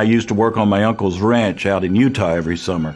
I used to work on my uncle's ranch out in Utah every summer,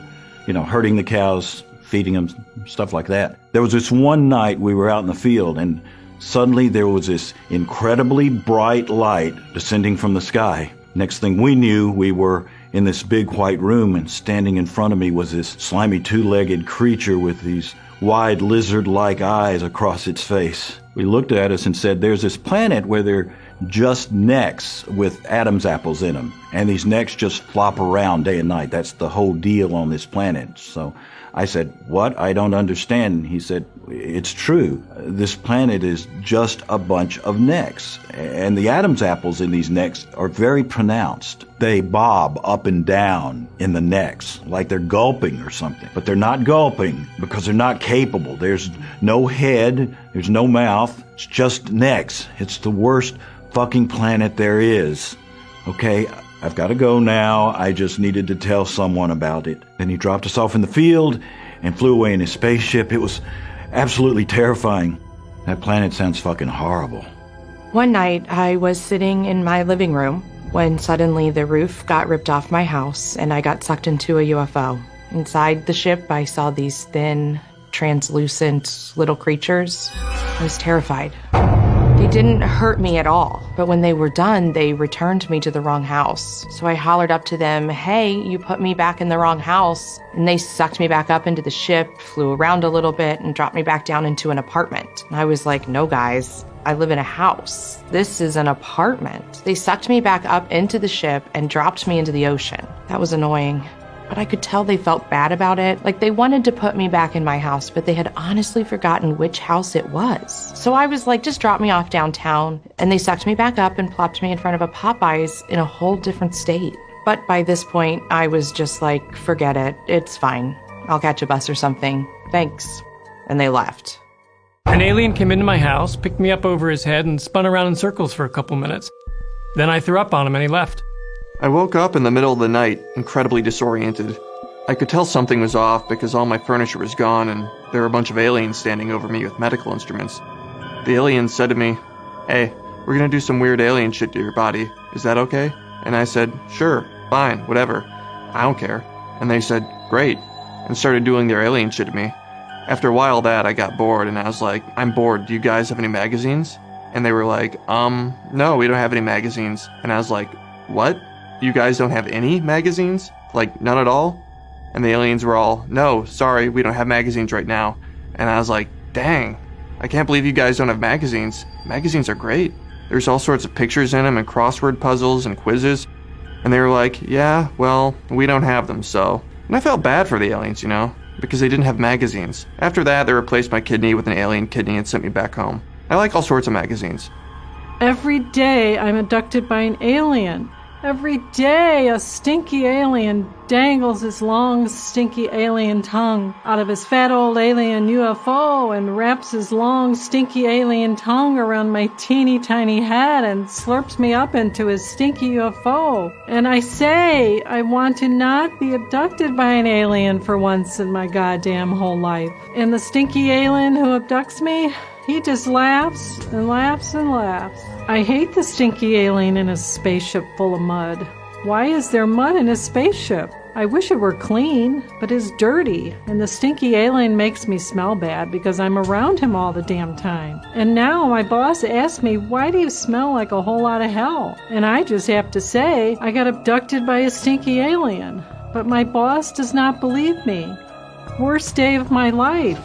herding the cows, feeding them, stuff like that. There was this one night we were out in the field, and suddenly there was this incredibly bright light descending from the sky. Next thing we knew, we were in this big white room, and standing in front of me was this slimy two-legged creature with these wide lizard-like eyes across its face. We looked at us and said, there's this planet where they're just necks with Adam's apples in them, and these necks just flop around day and night. That's the whole deal on this planet. So I said, what? I don't understand. He said, it's true. This planet is just a bunch of necks, and the Adam's apples in these necks are very pronounced. They bob up and down in the necks like they're gulping or something, but they're not gulping because they're not capable. There's no head, there's no mouth, it's just necks. It's the worst fucking planet there is. Okay, I've got to go now. I just needed to tell someone about it. Then he dropped us off in the field and flew away in his spaceship. It was absolutely terrifying. That planet sounds fucking horrible. One night, I was sitting in my living room when suddenly the roof got ripped off my house and I got sucked into a UFO. Inside the ship, I saw these thin, translucent little creatures. I was terrified. They didn't hurt me at all, but when they were done, they returned me to the wrong house. So I hollered up to them, hey, you put me back in the wrong house. And they sucked me back up into the ship, flew around a little bit, and dropped me back down into an apartment. And I was like, no, guys, I live in a house. This is an apartment. They sucked me back up into the ship and dropped me into the ocean. That was annoying. But I could tell they felt bad about it. Like they wanted to put me back in my house, but they had honestly forgotten which house it was. So I was like, just drop me off downtown. And they sucked me back up and plopped me in front of a Popeyes in a whole different state. But by this point, I was just like, forget it. It's fine. I'll catch a bus or something. Thanks. And they left. An alien came into my house, picked me up over his head, and spun around in circles for a couple minutes. Then I threw up on him and he left. I woke up in the middle of the night, incredibly disoriented. I could tell something was off because all my furniture was gone and there were a bunch of aliens standing over me with medical instruments. The aliens said to me, hey, we're gonna do some weird alien shit to your body. Is that okay? And I said, sure, fine, whatever. I don't care. And they said, great, and started doing their alien shit to me. After a while I got bored and I was like, I'm bored, do you guys have any magazines? And they were like, no, we don't have any magazines. And I was like, what? You guys don't have any magazines? Like, none at all? And the aliens were all, no, sorry, we don't have magazines right now. And I was like, dang, I can't believe you guys don't have magazines. Magazines are great. There's all sorts of pictures in them and crossword puzzles and quizzes. And they were like, yeah, well, we don't have them, so. And I felt bad for the aliens, because they didn't have magazines. After that, they replaced my kidney with an alien kidney and sent me back home. I like all sorts of magazines. Every day I'm abducted by an alien. Every day a stinky alien dangles his long, stinky alien tongue out of his fat old alien UFO and wraps his long, stinky alien tongue around my teeny tiny head and slurps me up into his stinky UFO. And I say, I want to not be abducted by an alien for once in my goddamn whole life. And the stinky alien who abducts me, he just laughs and laughs and laughs. I hate the stinky alien in his spaceship full of mud. Why is there mud in his spaceship? I wish it were clean, but it's dirty, and the stinky alien makes me smell bad because I'm around him all the damn time. And now my boss asks me, why do you smell like a whole lot of hell? And I just have to say, I got abducted by a stinky alien. But my boss does not believe me. Worst day of my life.